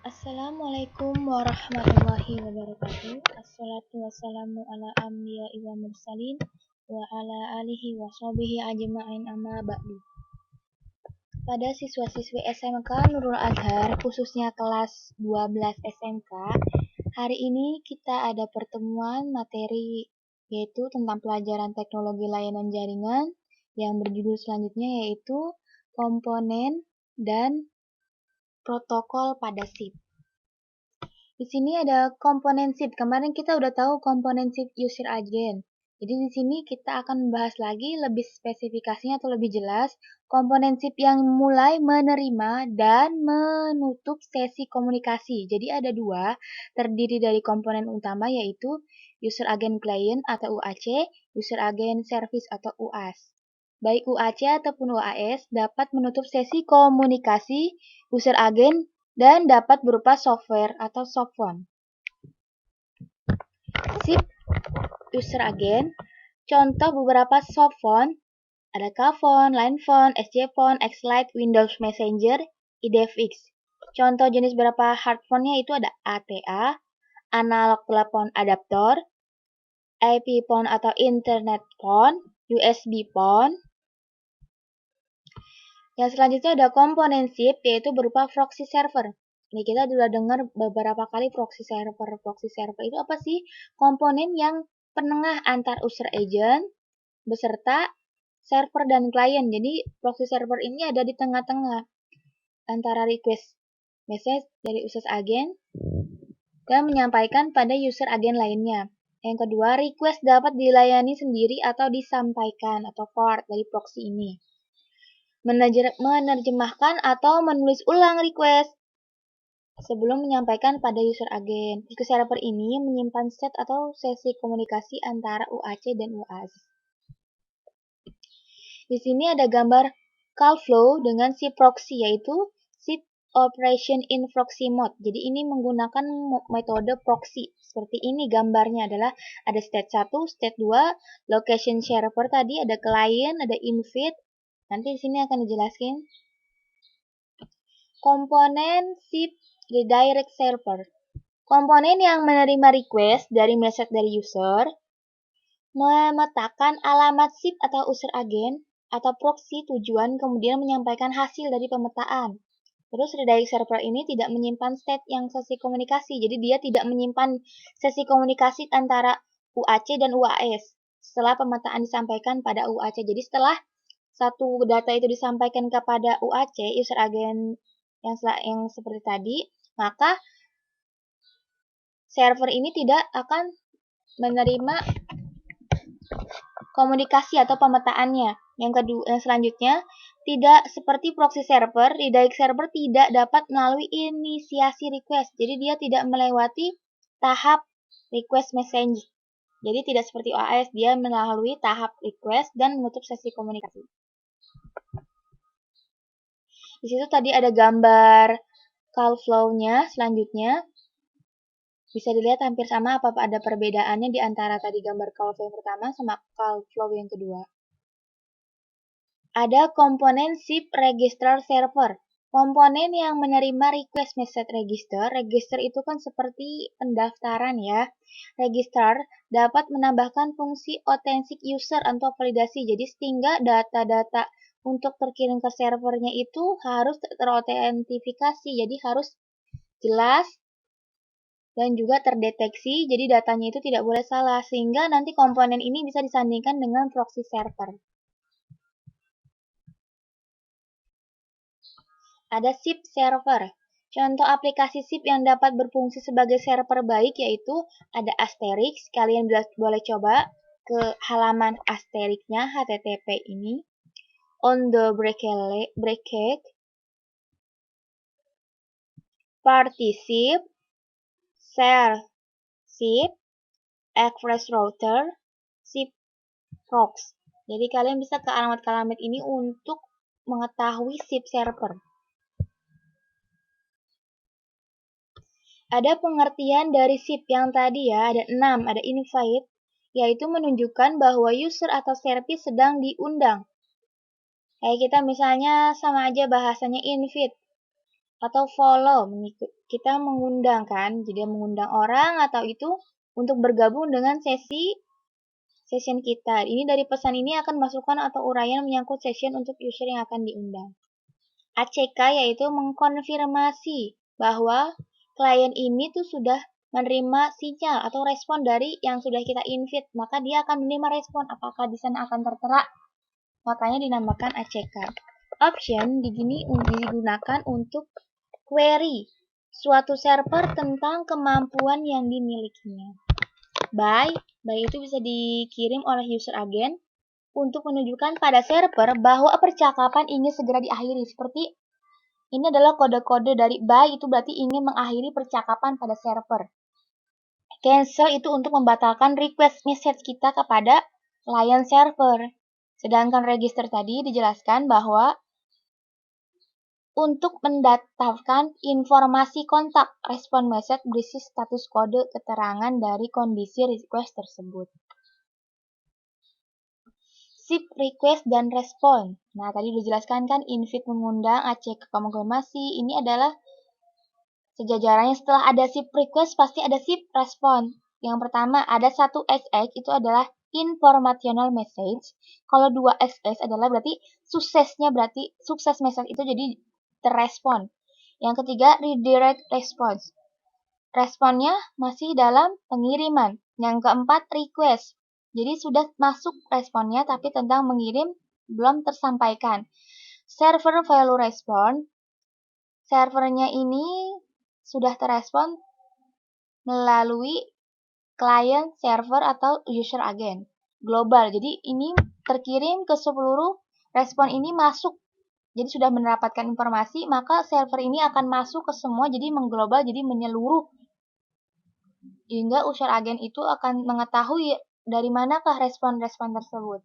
Assalamualaikum warahmatullahi wabarakatuh. Assalatu wassalamu ala anbiya'i wa mursalin wa ala alihi wa sahbihi ajma'in amma ba'du. Pada siswa-siswi SMK Nurul Azhar, khususnya kelas 12 SMK, hari ini kita ada pertemuan materi yaitu tentang pelajaran teknologi layanan jaringan yang berjudul selanjutnya yaitu komponen dan protokol pada SIP. Di sini ada komponen SIP. Kemarin kita udah tahu komponen SIP user agent. Jadi di sini kita akan membahas lagi lebih spesifikasinya atau lebih jelas komponen SIP yang mulai menerima dan menutup sesi komunikasi. Jadi ada dua, terdiri dari komponen utama yaitu user agent client atau UAC, user agent service atau UAS. Baik UAC ataupun UAS dapat menutup sesi komunikasi user agent dan dapat berupa software atau softphone. SIP user agent, contoh beberapa softphone, ada Kphone, Linephone, SJphone, Xlite, Windows Messenger, IDFX. Contoh jenis beberapa hardphone-nya itu ada ATA, analog telepon adaptor, IP phone atau internet phone, USB phone. Yang selanjutnya ada komponen SIP yaitu berupa proxy server. Ini kita sudah dengar beberapa kali proxy server. Proxy server itu apa sih? Komponen yang penengah antar user agent beserta server dan klien. Jadi proxy server ini ada di tengah-tengah antara request message dari user agent dan menyampaikan pada user agent lainnya. Yang kedua, request dapat dilayani sendiri atau disampaikan atau forward dari proxy ini. Menerjemahkan atau menulis ulang request sebelum menyampaikan pada user agent. Request server ini menyimpan set atau sesi komunikasi antara UAC dan UAS. Di sini ada gambar call flow dengan SIP proxy yaitu SIP operation in proxy mode. Jadi ini menggunakan metode proxy. Seperti ini gambarnya adalah ada state 1, state 2, location server tadi ada client, ada invite. Nanti di sini akan dijelaskan. Komponen SIP redirect server. Komponen yang menerima request dari message dari user, memetakan alamat SIP atau user agent atau proxy tujuan kemudian menyampaikan hasil dari pemetaan. Terus redirect server ini tidak menyimpan state yang sesi komunikasi. Jadi dia tidak menyimpan sesi komunikasi antara UAC dan UAS setelah pemetaan disampaikan pada UAC. Jadi setelah satu data itu disampaikan kepada UAC, user agent yang seperti tadi, maka server ini tidak akan menerima komunikasi atau pemetaannya. Yang selanjutnya, tidak seperti proxy server, redirect server tidak dapat melalui inisiasi request. Jadi dia tidak melewati tahap request message. Jadi tidak seperti OAS, dia melalui tahap request dan menutup sesi komunikasi. Di situ tadi ada gambar call flow-nya. Selanjutnya bisa dilihat hampir sama apa ada perbedaannya di antara tadi gambar call flow yang pertama sama call flow yang kedua. Ada komponen SIP register server. Komponen yang menerima request message register. Register itu kan seperti pendaftaran ya. Register dapat menambahkan fungsi authentic user atau validasi. Jadi sehingga data-data untuk terkirim ke servernya itu harus terotentifikasi. Jadi harus jelas dan juga terdeteksi. Jadi datanya itu tidak boleh salah. Sehingga nanti komponen ini bisa disandingkan dengan proxy server. Ada SIP server. Contoh aplikasi SIP yang dapat berfungsi sebagai server baik yaitu ada Asterix. Kalian boleh coba ke halaman Asterixnya http ini. On the bracket party SIP, share SIP, express router, SIP prox. Jadi kalian bisa ke alamat-alamat ini untuk mengetahui SIP server. Ada pengertian dari SIP yang tadi ya, ada 6, ada invite, yaitu menunjukkan bahwa user atau service sedang diundang. Kayak kita misalnya sama aja bahasanya invite. atau follow, kita mengundang kan, jadi mengundang orang atau itu untuk bergabung dengan session kita. Ini dari pesan ini akan masukkan atau uraian menyangkut session untuk user yang akan diundang. ACK yaitu mengkonfirmasi bahwa klien ini tuh sudah menerima sinyal atau respon dari yang sudah kita invite, maka dia akan menerima respon apakah di sana akan tertera. Makanya dinamakan ACK. Option digunakan untuk query suatu server tentang kemampuan yang dimilikinya. By itu bisa dikirim oleh user agent untuk menunjukkan pada server bahwa percakapan ingin segera diakhiri. Seperti ini adalah kode-kode dari by, itu berarti ingin mengakhiri percakapan pada server. Cancel itu untuk membatalkan request message kita kepada client server. Sedangkan register tadi dijelaskan bahwa untuk mendaftarkan informasi kontak, respon message berisi status kode keterangan dari kondisi request tersebut. SIP request dan respon. Nah, tadi dijelaskan kan invite mengundang, ACK konfirmasi. Ini adalah sejajarannya setelah ada SIP request pasti ada SIP respon. Yang pertama ada 1XX itu adalah informational message. Kalau 2XX adalah berarti sukses message itu jadi terrespon. Yang ketiga redirect response. Responnya masih dalam pengiriman. Yang keempat request. Jadi sudah masuk responnya tapi tentang mengirim belum tersampaikan. Server value response. Servernya ini sudah terrespon melalui client server atau user agent global. Jadi ini terkirim ke seluruh respon ini masuk. Jadi sudah mendapatkan informasi, maka server ini akan masuk ke semua jadi mengglobal, jadi menyeluruh. Hingga user agent itu akan mengetahui dari manakah respon-respon tersebut.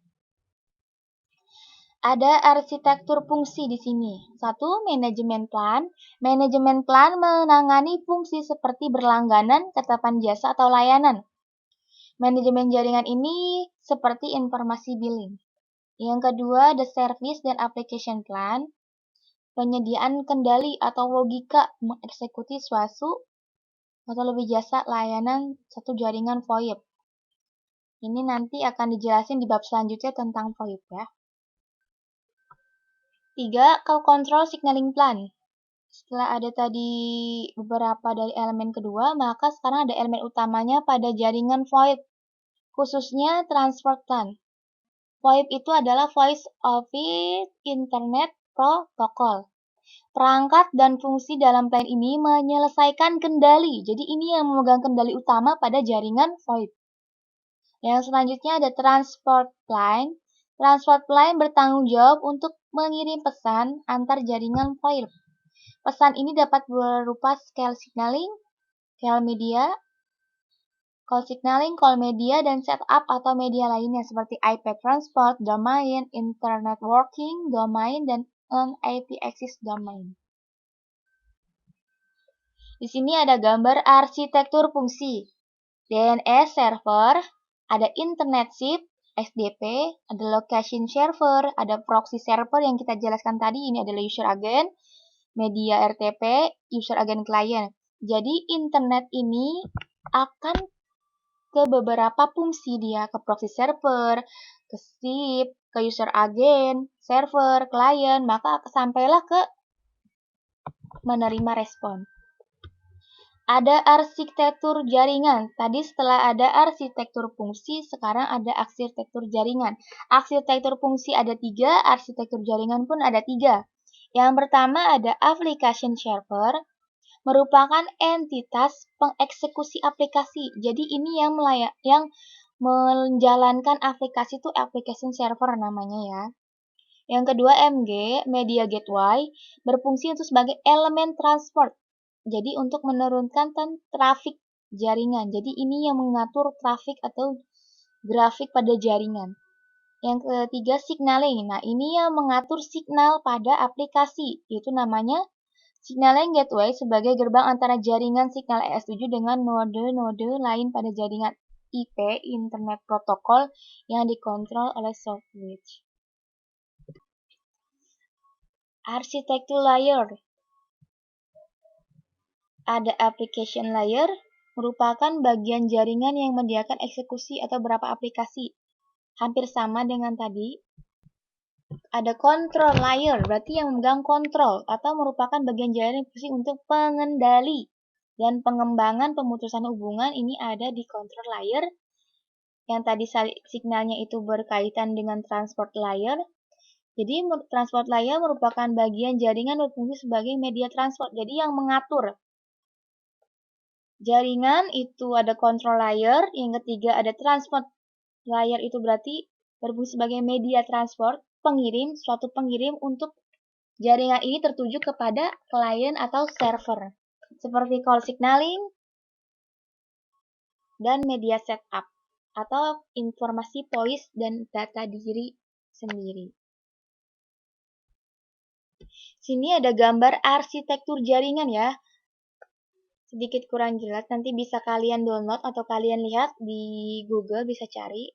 Ada arsitektur fungsi di sini. Satu, manajemen plan. Manajemen plan menangani fungsi seperti berlangganan, ketetapan jasa, atau layanan. Manajemen jaringan ini seperti informasi billing. Yang kedua, the service dan application plan. Penyediaan kendali atau logika mengeksekusi suatu atau lebih jasa layanan satu jaringan VoIP. Ini nanti akan dijelasin di bab selanjutnya tentang VoIP ya. 3. Control signaling plan. Setelah ada tadi beberapa dari elemen kedua, maka sekarang ada elemen utamanya pada jaringan VoIP, khususnya transport plan. VoIP itu adalah Voice over Internet Protocol. Perangkat dan fungsi dalam plan ini menyelesaikan kendali. Jadi ini yang memegang kendali utama pada jaringan VoIP. Yang selanjutnya ada transport line. Transport line bertanggung jawab untuk mengirim pesan antar jaringan VoIP. Pesan ini dapat berupa scale signaling, call media, call signaling, call media, dan setup atau media lainnya seperti IP transport, domain, internet working, domain, dan IP access domain. Di sini ada gambar arsitektur fungsi. DNS server, ada internet ship, SDP, ada location server, ada proxy server yang kita jelaskan tadi, ini adalah user agent, media RTP, user agent client. Jadi internet ini akan ke beberapa fungsi dia, ke proxy server, ke SIP, ke user agent, server, client, maka sampailah ke menerima respon. Ada arsitektur jaringan. Tadi setelah ada arsitektur fungsi, sekarang ada arsitektur jaringan. Arsitektur fungsi ada 3, arsitektur jaringan pun ada 3. Yang pertama ada application server, merupakan entitas pengeksekusi aplikasi. Jadi ini yang menjalankan aplikasi itu application server namanya ya. Yang kedua MG, media gateway, berfungsi untuk sebagai elemen transport. Jadi untuk menurunkan trafik jaringan. Jadi ini yang mengatur trafik atau grafik pada jaringan. Yang ketiga signaling. Nah ini yang mengatur signal pada aplikasi. Itu namanya signaling gateway sebagai gerbang antara jaringan signal ES7 dengan node-node lain pada jaringan IP, Internet Protocol, yang dikontrol oleh soft switch. Arsitektur layer. ada application layer, merupakan bagian jaringan yang menyediakan eksekusi atau beberapa aplikasi. Hampir sama dengan tadi. Ada control layer, berarti yang memegang kontrol atau merupakan bagian jaringan fungsi untuk pengendali dan pengembangan pemutusan hubungan. Ini ada di control layer. Yang tadi signalnya itu berkaitan dengan transport layer. Jadi transport layer merupakan bagian jaringan berfungsi sebagai media transport. Jadi yang mengatur jaringan itu ada control layer, yang ketiga ada transport layer itu berarti berfungsi sebagai media transport, pengirim, suatu pengirim untuk jaringan ini tertuju kepada klien atau server. Seperti call signaling dan media setup atau informasi voice dan data diri sendiri. Sini ada gambar arsitektur jaringan ya. Sedikit kurang jelas, nanti bisa kalian download atau kalian lihat di Google, bisa cari.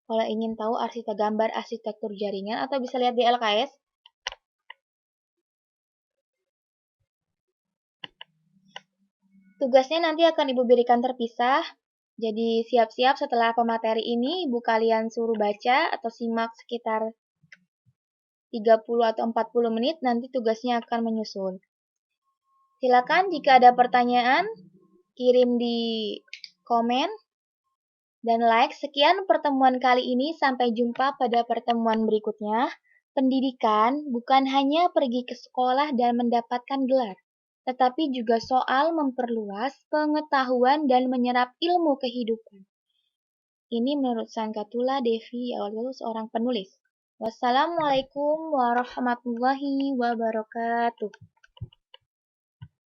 Kalau ingin tahu gambar arsitektur jaringan atau bisa lihat di LKS. Tugasnya nanti akan Ibu berikan terpisah. Jadi siap-siap setelah pemateri ini Ibu kalian suruh baca atau simak sekitar 30 atau 40 menit, nanti tugasnya akan menyusul. Silakan jika ada pertanyaan, kirim di komen dan like. Sekian pertemuan kali ini, sampai jumpa pada pertemuan berikutnya. Pendidikan bukan hanya pergi ke sekolah dan mendapatkan gelar, tetapi juga soal memperluas pengetahuan dan menyerap ilmu kehidupan. Ini menurut Sankatula Devi Aulu, seorang penulis. Wassalamualaikum warahmatullahi wabarakatuh.